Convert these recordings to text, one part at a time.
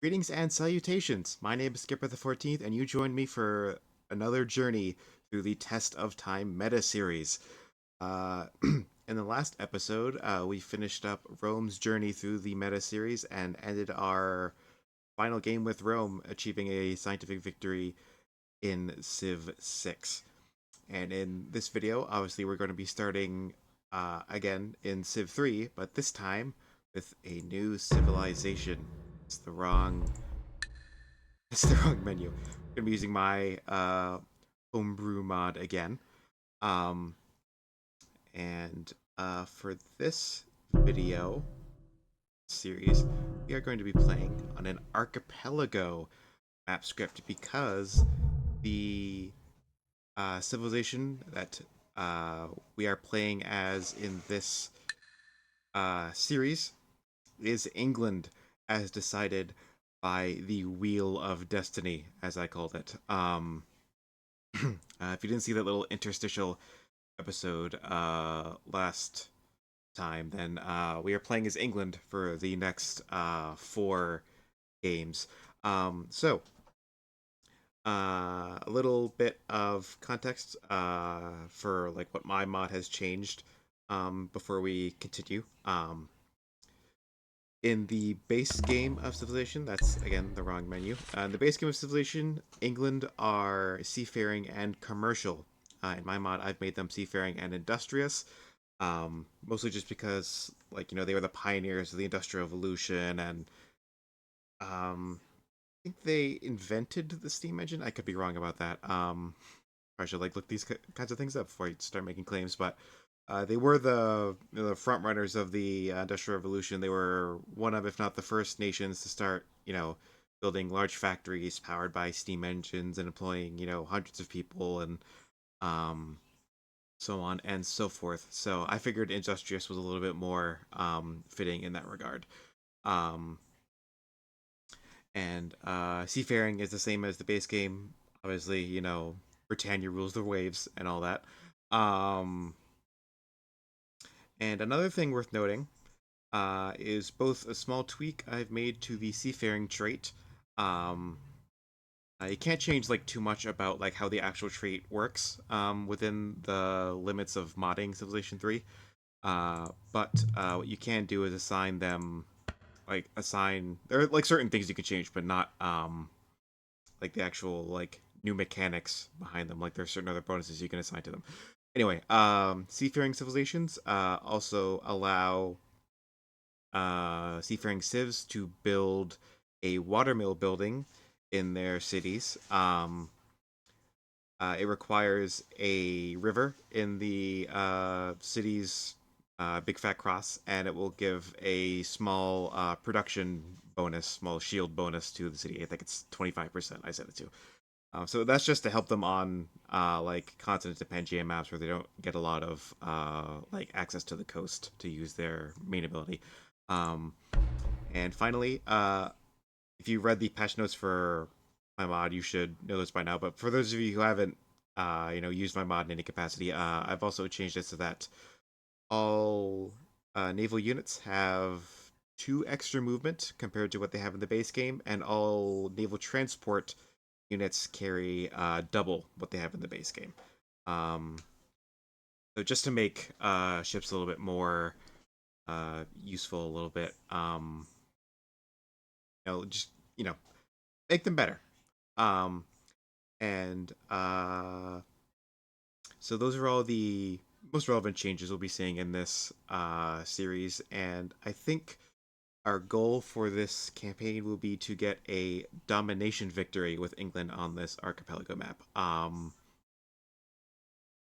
Greetings and salutations. My name is Skipper the 14th, and you joined me for another journey through the Test of Time Metaseries. In the last episode, we finished up Rome's journey through the Metaseries and ended our final game with Rome, achieving a scientific victory in Civ 6. And in this video, obviously, we're going to be starting again in Civ 3, but this time with a new civilization. It's the wrong It's the wrong menu. I'm gonna be using my homebrew mod again. Um, and for this video series, we are going to be playing on an archipelago map script because the civilization that we are playing as in this series is England, as decided by the Wheel of Destiny, as I called it. If you didn't see that little interstitial episode last time, then we are playing as England for the next four games. So, a little bit of context for like what my mod has changed before we continue. In the base game of Civilization, that's again the wrong menu. In the base game of Civilization, England are seafaring and commercial. In my mod, I've made them seafaring and industrious, mostly just because, like, they were the pioneers of the Industrial Revolution, and I think they invented the steam engine. I could be wrong about that. I should look these kinds of things up before I start making claims, but they were the front runners of the Industrial Revolution. They were one of, if not the first nations to start, building large factories powered by steam engines and employing, hundreds of people and um, so on and so forth. So I figured industrious was a little bit more fitting in that regard. Um, and seafaring is the same as the base game. Obviously, Britannia rules the waves and all that. Um, and another thing worth noting is both a small tweak I've made to the seafaring trait. Um, you can't change too much about how the actual trait works within the limits of modding Civilization 3. But what you can do is assign them assign there are certain things you can change, but not the actual new mechanics behind them. Like there's certain other bonuses you can assign to them. Anyway, seafaring civilizations also allow seafaring civs to build a watermill building in their cities. It requires a river in the city's big fat cross, and it will give a small production bonus, small shield bonus to the city. I think it's 25%. I set it to. So that's just to help them on continent and Pangea maps where they don't get a lot of access to the coast to use their main ability. Um, and finally, if you read the patch notes for my mod, you should know this by now. But for those of you who haven't, used my mod in any capacity, I've also changed it so that all naval units have two extra movement compared to what they have in the base game, and all naval transport units carry double what they have in the base game. Um, so just to make ships a little bit more useful, a little bit, just make them better. Um, and So those are all the most relevant changes we'll be seeing in this series, and I think our goal for this campaign will be to get a domination victory with England on this archipelago map.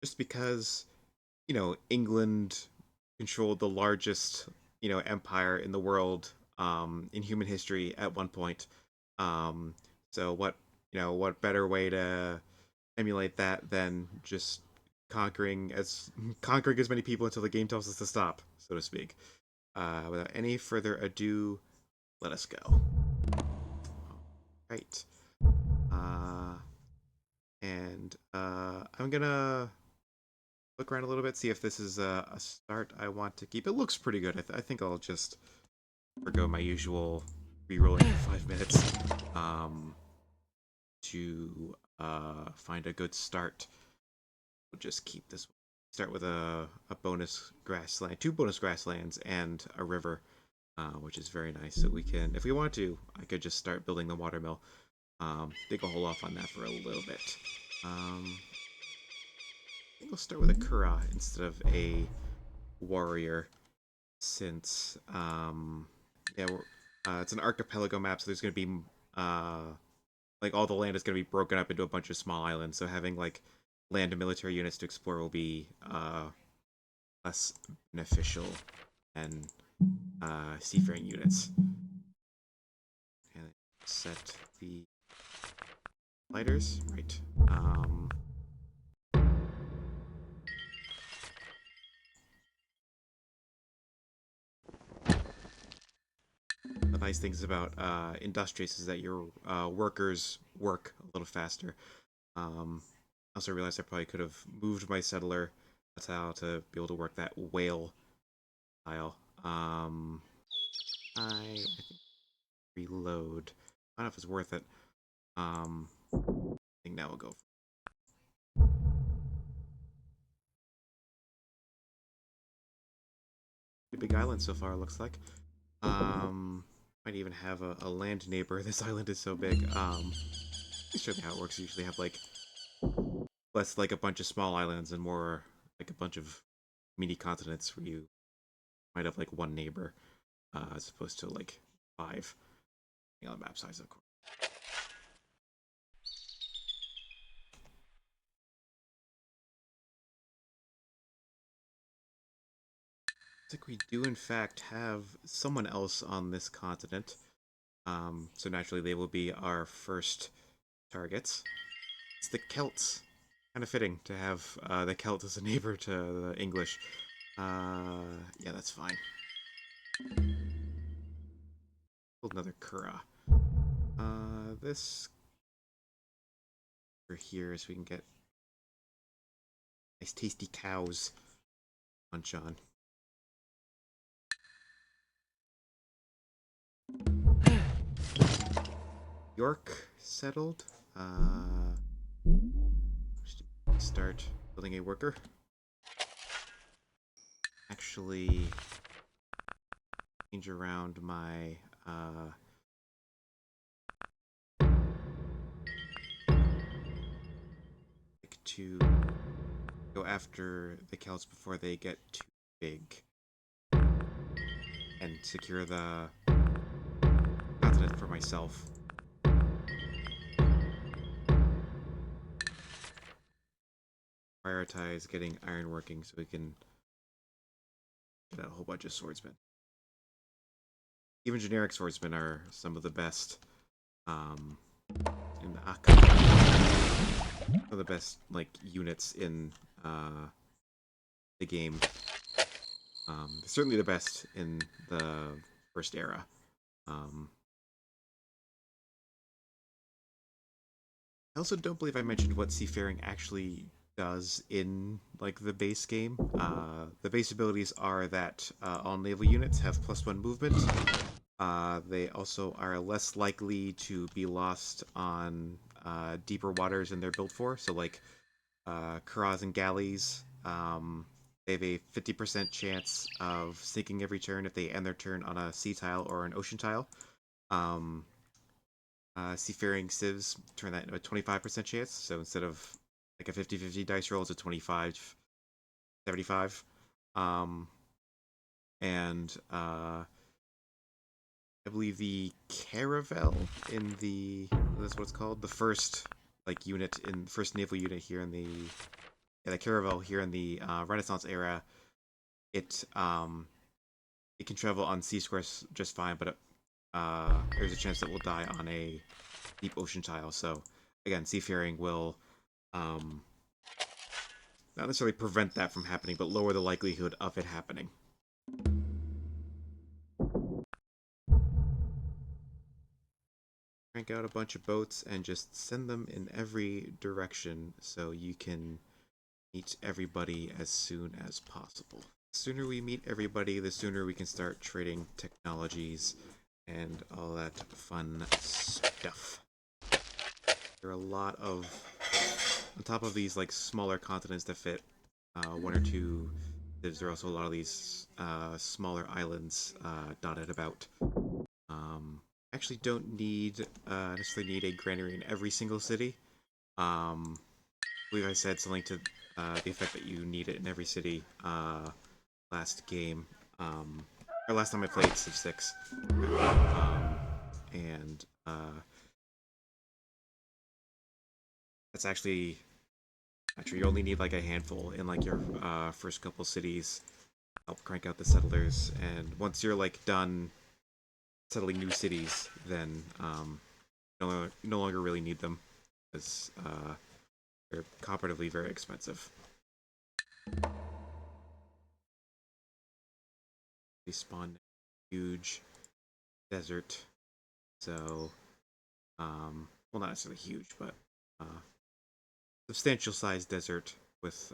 Just because England controlled the largest empire in the world in human history at one point. Um, so what better way to emulate that than just conquering as many people until the game tells us to stop, so to speak. Without any further ado, let us go. All right. Uh, and I'm gonna look around a little bit, see if this is a start I want to keep. It looks pretty good. I think I'll just forgo my usual re-rolling for 5 minutes to find a good start. We'll just keep this one. Start with a bonus grassland, 2 bonus grasslands, and a river, which is very nice. So we can, if we want to, I could just start building the watermill. Dig a hole off on that for a little bit. I think we'll start with a Kura instead of a warrior, since yeah, it's an archipelago map, so there's going to be like all the land is going to be broken up into a bunch of small islands. So having like land and military units to explore will be less beneficial than seafaring units. And set the lighters right. The nice things about Industrious is that your workers work a little faster. I also realized I probably could have moved my settler tile to be able to work that whale tile. I think reload. I don't know if it's worth it. I think now we'll go. Pretty big island so far, looks like. Might even have a land neighbor. This island is so big. Let's show you how it works. You usually have like less like a bunch of small islands and more like a bunch of mini continents where you might have like one neighbor, as opposed to like 5. On the map size, of course. I think we do in fact have someone else on this continent. So naturally they will be our first targets. It's the Celts. Kind of fitting to have the Celt as a neighbor to the English. Yeah, that's fine. Build another Kura. This over here so we can get nice tasty cows munch on. York settled. Start building a worker. Actually, change around my to go after the Celts before they get too big and secure the continent for myself. Prioritize getting iron working so we can get a whole bunch of swordsmen. Even generic swordsmen are some of the best in the Akka. One of the best like units in the game. Certainly the best in the first era. I also don't believe I mentioned what seafaring actually does in like the base game. The base abilities are that all naval units have +1 movement. They also are less likely to be lost on deeper waters than they're built for. So like Kuras and galleys, they have a 50% chance of sinking every turn if they end their turn on a sea tile or an ocean tile. Seafaring civs turn that into a 25% chance. So instead of like a 50-50 dice roll, it's a 25-75. And I believe the Caravel in the, that's what it's called, the first like unit in first naval unit here in the the Caravel here in the Renaissance era. It can travel on sea squares just fine, but there's a chance that we'll die on a deep ocean tile. So again, seafaring will not necessarily prevent that from happening, but lower the likelihood of it happening. Crank out a bunch of boats and just send them in every direction so you can meet everybody as soon as possible. The sooner we meet everybody, the sooner we can start trading technologies and all that fun stuff. There are a lot of, on top of these like smaller continents that fit one or two, there are also a lot of these smaller islands dotted about. Actually don't need necessarily need a granary in every single city. I believe I said something to the effect that you need it in every city last game, or last time I played Civ 6. And that's actually you only need like a handful in like your first couple cities. Help crank out the settlers, and once you're like done settling new cities, then no longer really need them, because they're comparatively very expensive. They spawn huge desert, so well, not necessarily huge, but substantial sized desert with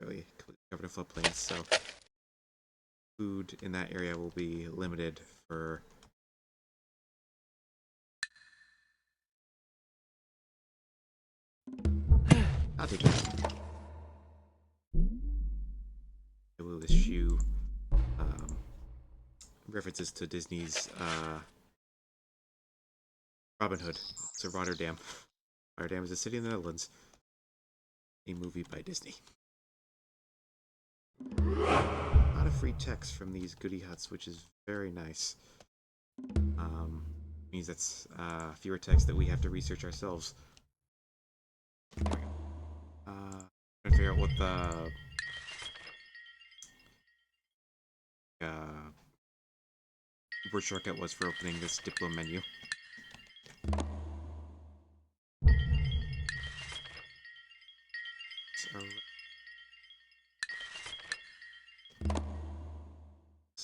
really covered in floodplains. So food in that area will be limited for I'll take it. I will eschew references to Disney's Robin Hood. So Rotterdam. Rotterdam is a city in the Netherlands. A movie by Disney. A lot of free text from these goodie huts, which is very nice. Means that's fewer text that we have to research ourselves. Trying to figure out what the word shortcut was for opening this Diplo menu.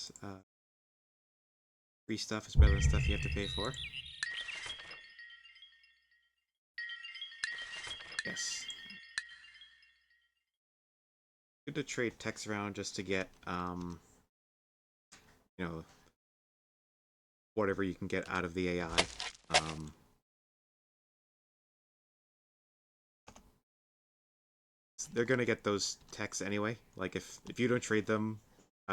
So, free stuff is better than stuff you have to pay for. Yes. Good to trade text around just to get, you know, whatever you can get out of the AI. They're gonna get those texts anyway. Like if you don't trade them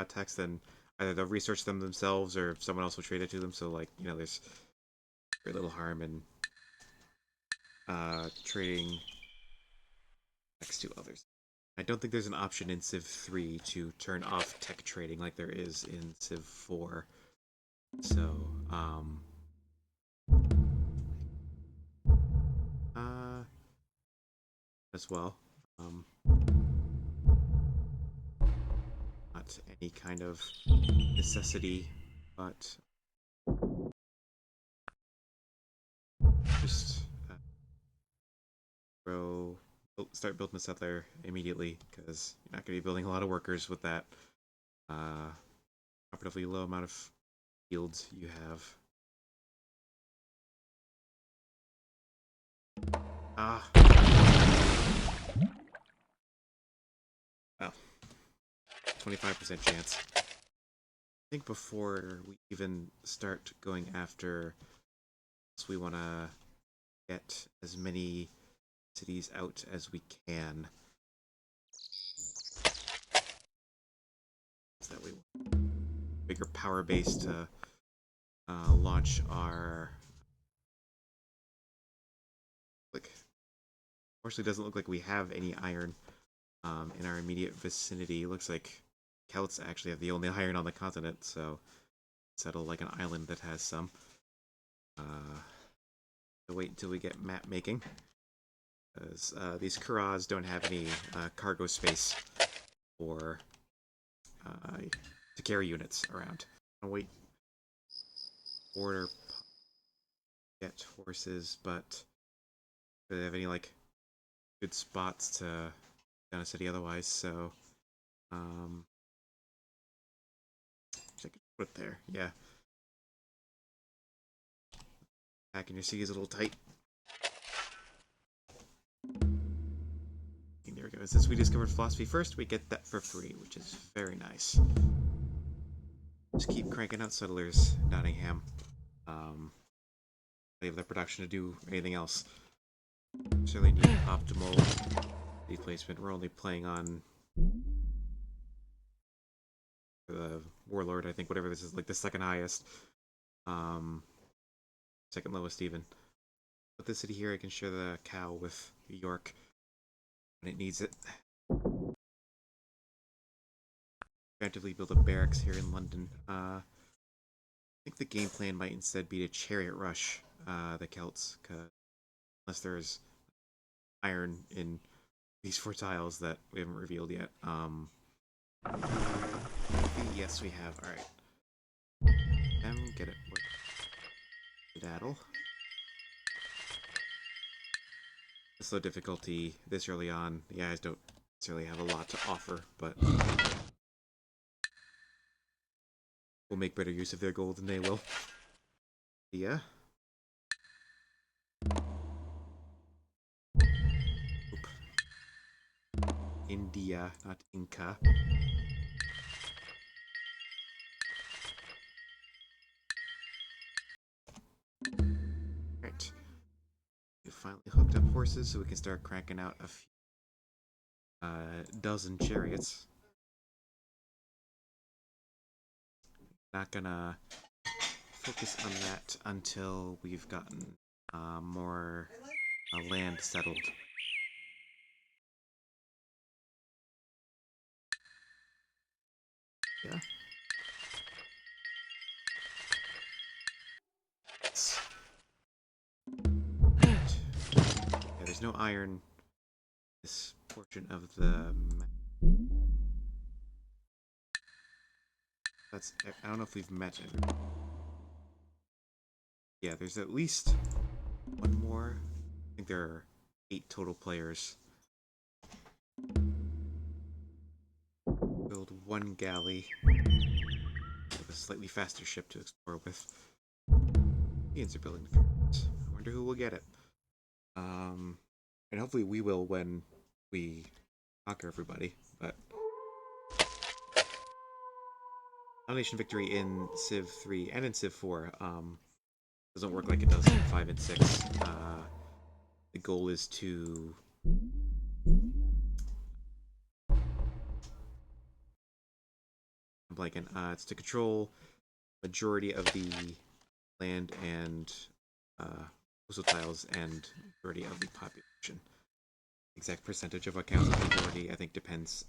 text, then either they'll research them themselves or someone else will trade it to them. So like, you know, there's very little harm in trading text to others. I don't think there's an option in Civ 3 to turn off tech trading like there is in Civ 4. So, as well. Not any kind of necessity, but just start building a settler immediately, because you're not going to be building a lot of workers with that comparatively low amount of fields you have. Well, 25% chance. I think before we even start going after, we want to get as many cities out as we can. So that we want bigger power base to launch our. Like, unfortunately, doesn't look like we have any iron in our immediate vicinity. It looks like Celts actually have the only iron on the continent, so settle like an island that has some. So wait until we get map making, because these Kuras don't have any cargo space for to carry units around. I'll wait. Order get horses, but do they have any like good spots to down a city otherwise? So I could put it there. Yeah. Back in your city is a little tight. And there we go. Since we discovered philosophy first, we get that for free, which is very nice. Just keep cranking out settlers, Nottingham. They have the production to do anything else. Certainly need optimal city placement. We're only playing on the warlord, I think. Whatever this is, like the second highest, second lowest even. Put the city here. I can share the cow with York when it needs it. Preemptively build a barracks here in London. I think the game plan might instead be to chariot rush the Celts, unless there's iron in these 4 tiles that we haven't revealed yet. Yes, we have. All right. Get it. Daddle. Slow difficulty this early on. The guys don't necessarily have a lot to offer, but we'll make better use of their gold than they will. Yeah. Oop. India, not Inca. Right. We finally hooked up horses so we can start cranking out a few dozen chariots. Not gonna focus on that until we've gotten more land settled. Yeah. Yeah, there's no iron. This portion of the map. That's. I don't know if we've met everybody. Yeah, there's at least one more. I think there are 8 total players. Build 1 galley with a slightly faster ship to explore with. Indians are building the cards. I wonder who will get it. And hopefully we will when we conquer everybody. But domination victory in Civ 3 and in Civ 4 doesn't work like it does in 5 and 6. The goal is to I'm blanking. It's to control majority of the land and coastal tiles and majority of the population. Exact percentage of what counts as majority, I think, depends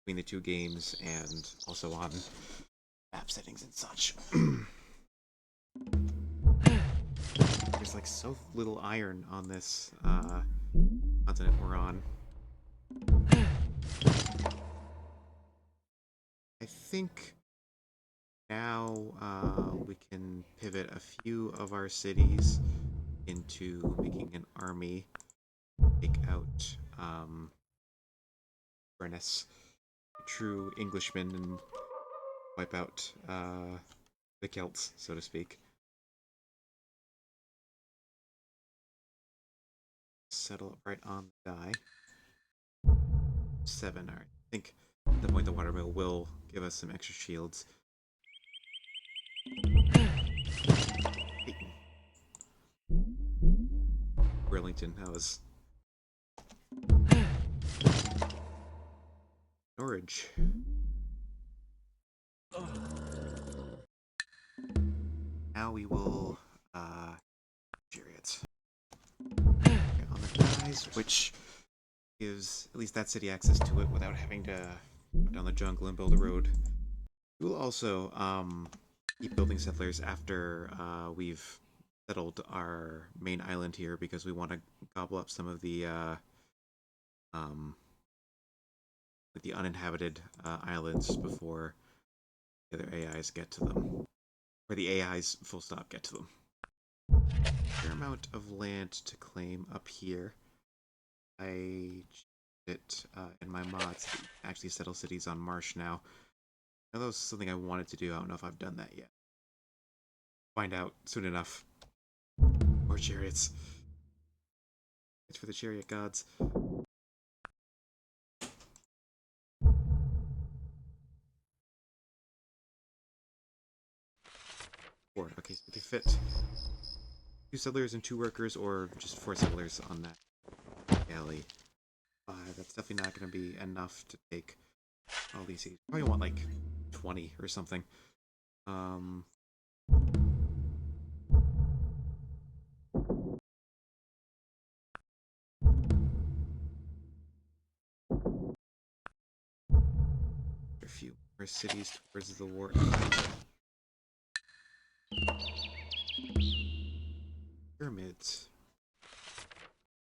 between the 2 games and also on map settings and such. There's like so little iron on this continent we're on. I think now we can pivot a few of our cities into making an army, take out Brennus, a true Englishman, and wipe out the Celts, so to speak. Settle right on the die. 7, alright. I think at the point the watermill will give us some extra shields. Burlington, that was Norwich. Now we will chariots on the guys, which gives at least that city access to it without having to go down the jungle and build a road. We will also keep building settlers after we've settled our main island here because we want to gobble up some of the uninhabited islands before the other AIs get to them, or the AIs full stop get to them. Fair amount of land to claim up here. I it in my mods to actually settle cities on marsh now. Now that was something I wanted to do. I don't know if I've done that yet. Find out soon enough. More chariots. It's for the chariot gods. 4. Okay, so we can fit 2 settlers and 2 workers, or just 4 settlers on that galley. That's definitely not going to be enough to take all these cities. Probably want like 20 or something. Um, a few more cities towards the war effort. Pyramids.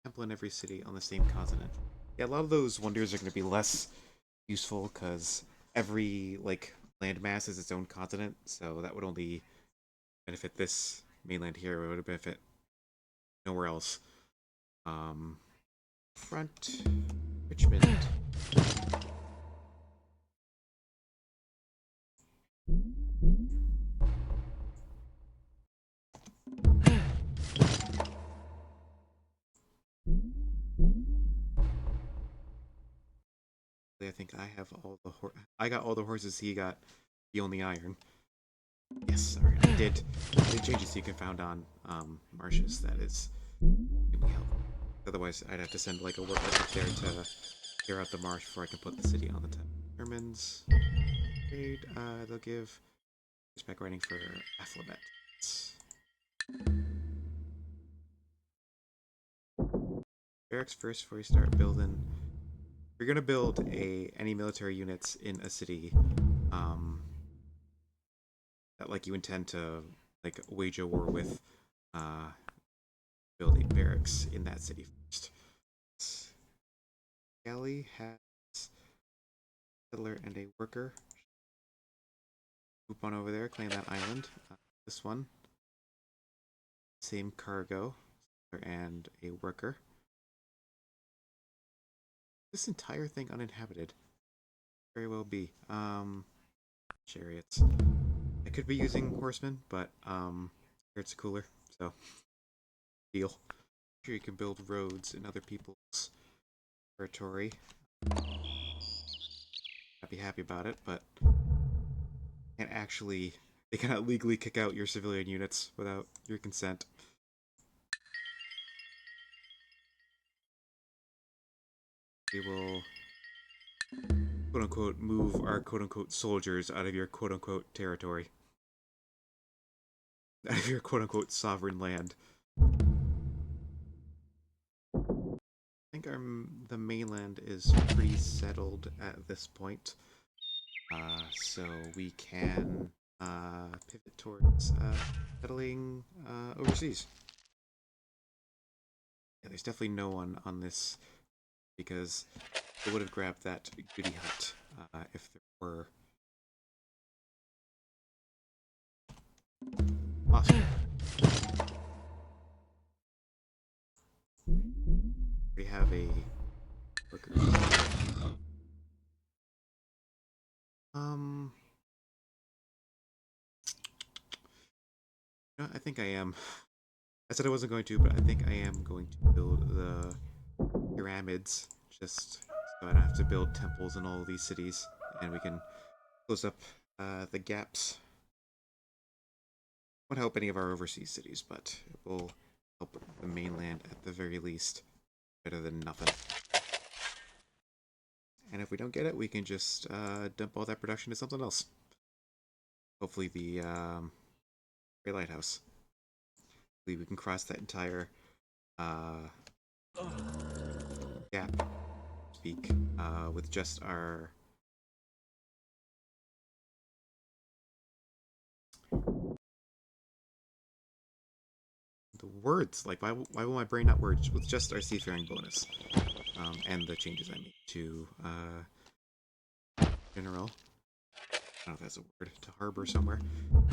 Temple in every city on the same continent. Yeah, a lot of those wonders are going to be less useful because every like landmass is its own continent, so that would only benefit this mainland here. It would benefit nowhere else. Front Richmond. I think I have all the I got all the horses. He got the only iron. Yes, sorry, I did change it so you can found on marshes. That is really helpful. Otherwise, I'd have to send like a worker up there to clear out the marsh before I can put the city on the top. Germans trade. They'll give respect writing for Affluent. Barracks first before you start building. If you're gonna build any military units in a city, that like you intend to like wage a war with, uh, build a barracks in that city first. Galley has a settler and a worker. Move on over there, claim that island. This one, same cargo, and a worker. This entire thing uninhabited. Very well be. Chariots. I could be using horsemen, but it's cooler, so deal. Sure, you can build roads in other people's territory. I'd be happy about it, but can't actually. They cannot legally kick out your civilian units without your consent. We will, quote unquote, move our quote unquote soldiers out of your quote unquote territory. Out of your quote unquote sovereign land. I think the mainland is pretty settled at this point. So we can pivot towards settling overseas. Yeah, there's definitely no one on this because they would have grabbed that goody hut if there were. Awesome. We have a worker. I think I am. I said I wasn't going to, but I think I am going to build the pyramids just so I don't have to build temples in all of these cities, and we can close up the gaps. Won't help any of our overseas cities, but it will help the mainland at the very least. Better than nothing. And if we don't get it, we can just dump all that production to something else. Hopefully the Great Lighthouse. Hopefully we can cross that entire gap, speak, with just our the words. Like, why will my brain not work with just our seafaring bonus and the changes I made to general? I don't know if that's a word. To harbor somewhere.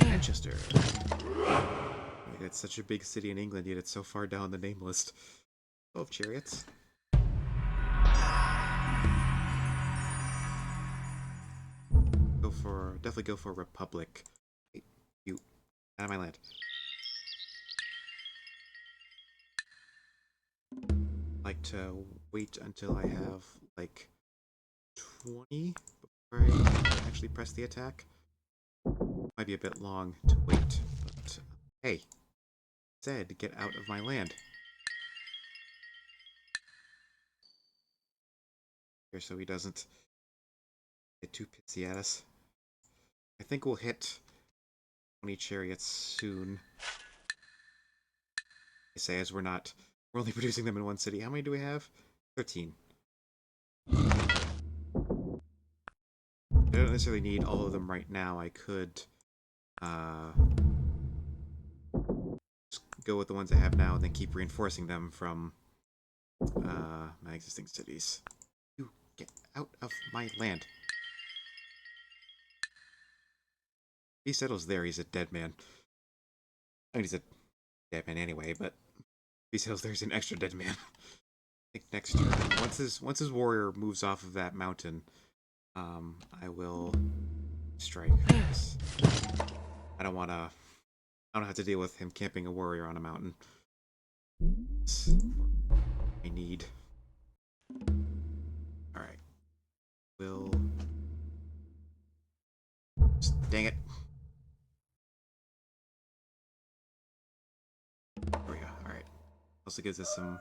Manchester. Like, it's such a big city in England, yet it's so far down the name list. 12 chariots. Definitely go for Republic. Hey, you, out of my land. Like to wait until I have like 20 before I actually press the attack. Might be a bit long to wait, but Hey, said get out of my land. Here, so he doesn't get too pissy at us. I think we'll hit 20 chariots soon. I say as we're only producing them in one city. How many do we have? 13. I don't necessarily need all of them right now. I could just go with the ones I have now and then keep reinforcing them from my existing cities. You get out of my land. If he settles there, he's a dead man. I mean, he's a dead man anyway, but if he settles there, he's an extra dead man. I think next turn, once his warrior moves off of that mountain, I will strike. I don't want to. I don't have to deal with him camping a warrior on a mountain. It's I need. All right. Will. Dang it. There we go. All right. Also gives us some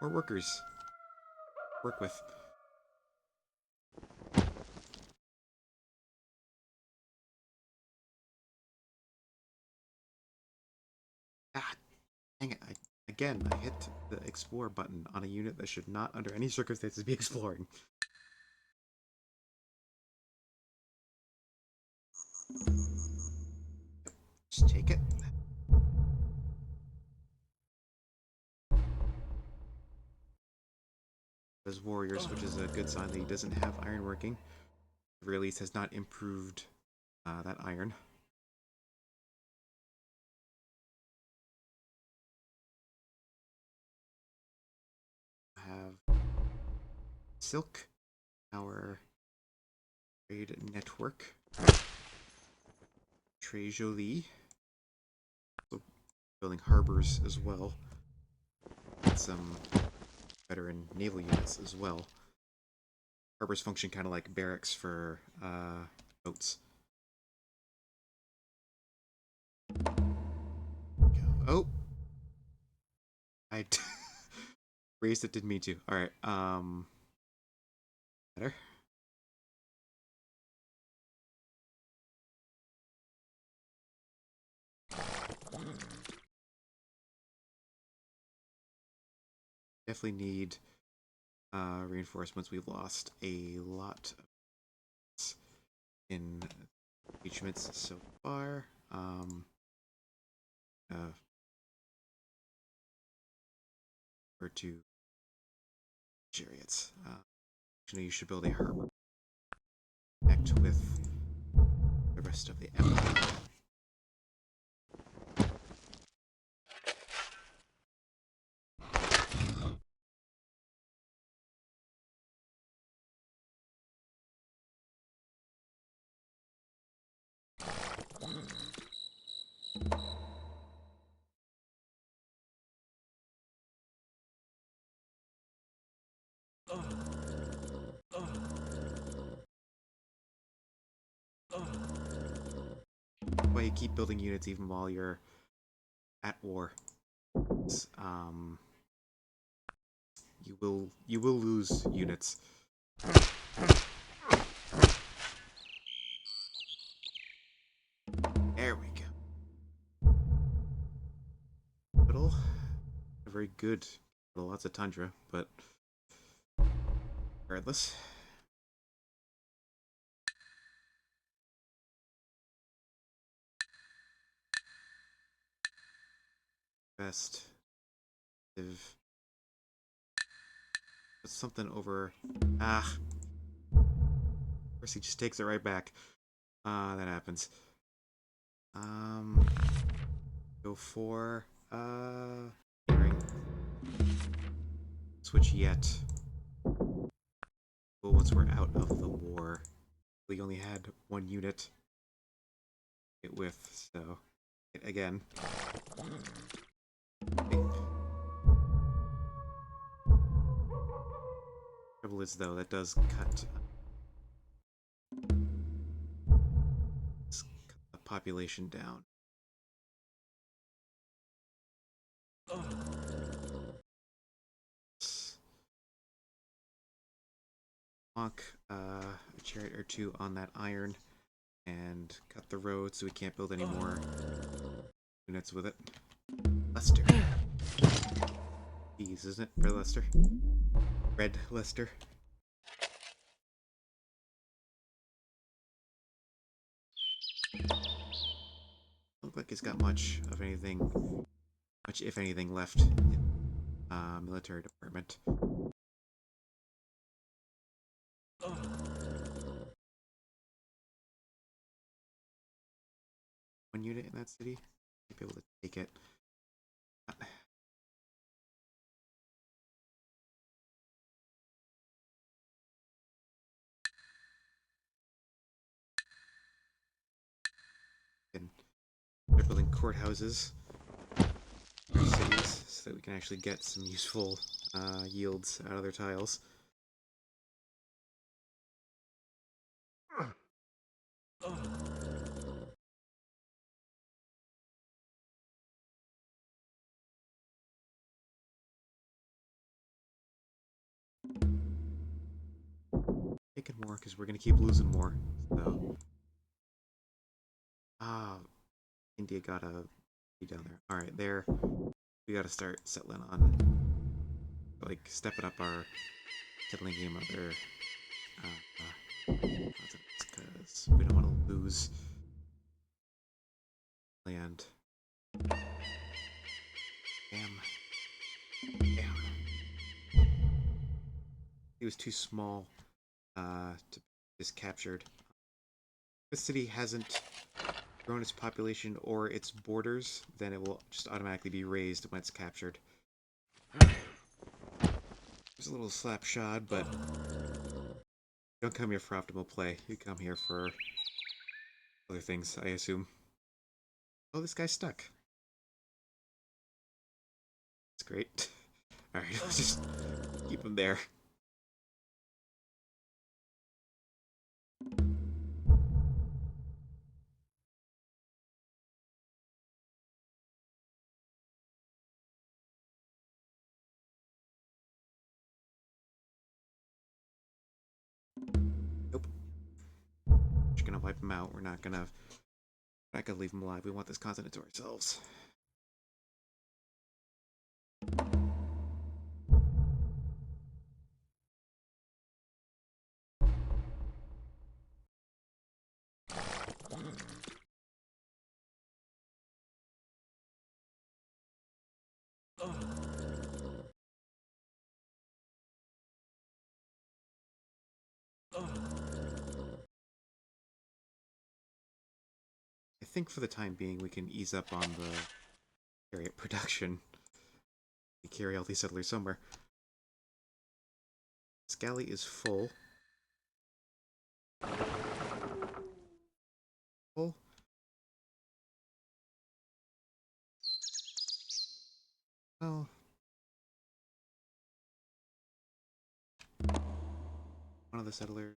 more workers to work with. Ah, dang it. Again, I hit the explore button on a unit that should not, under any circumstances, be exploring. Just take it. As warriors, which is a good sign that he doesn't have ironworking. The very least has not improved that iron. I have silk, our trade network, Très Jolie, so building harbors as well, and some veteran naval units as well. Harbors function kind of like barracks for boats. Oh, I raised it. Didn't mean to. All right. Better. Definitely need reinforcements. We've lost a lot in impeachments so far. Or two chariots. Actually, you should build a harbor. Connect with the rest of the empire. Why you keep building units even while you're at war. You will lose units. There we go. Capital. Very good. Lots of tundra, but regardless. Best. If put something over. Ah. Of course, he just takes it right back. That happens. Go for switch yet. Well, once we're out of the war, we only had one unit hit with, so again. Trouble is though, that does cut the population down. Walk a chariot or two on that iron and cut the road so we can't build any more units with it. Lester. Jeez, isn't it? Red Lester. Red Lester. Look like he's got much of anything, much if anything left in military department. One unit in that city, might be able to take it. And they're building courthouses in our cities so that we can actually get some useful yields out of their tiles. Taking more because we're gonna keep losing more. So, India got a be down there. All right, there we got to start settling on, like, stepping up our settling game of their because we don't want to lose land. Damn. He was too small to be just captured. This city hasn't grown its population or its borders, then it will just automatically be raised when it's captured. It's a little slapshod, but you don't come here for optimal play. You come here for other things, I assume. Oh, this guy's stuck. That's great. Alright, let's just keep him there. Nope. Just gonna wipe him out. We're not gonna leave him alive. We want this continent to ourselves. I think for the time being we can ease up on the chariot production. We carry all these settlers somewhere. This galley is full. Full? Well, one of the settlers.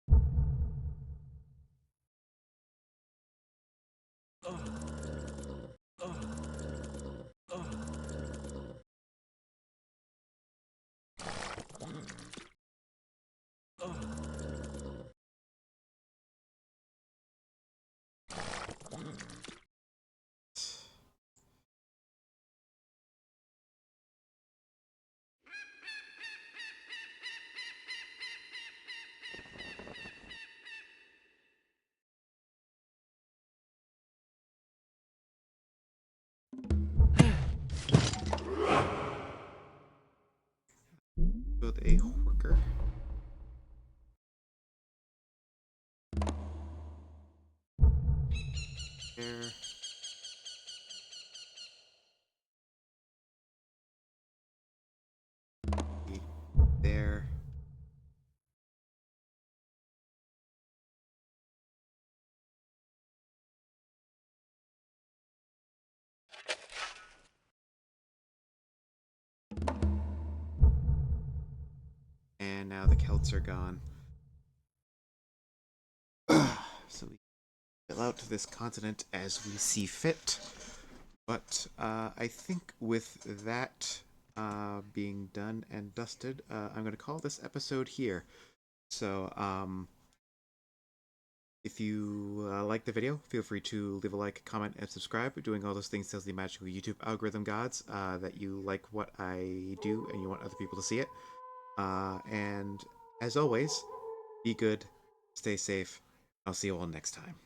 Build a worker. There. There. And now the Celts are gone. So we fill out this continent as we see fit. But I think with that being done and dusted, I'm going to call this episode here. So, if you like the video, feel free to leave a like, comment, and subscribe. Doing all those things tells the magical YouTube algorithm gods that you like what I do and you want other people to see it. And as always, be good, stay safe. I'll see you all next time.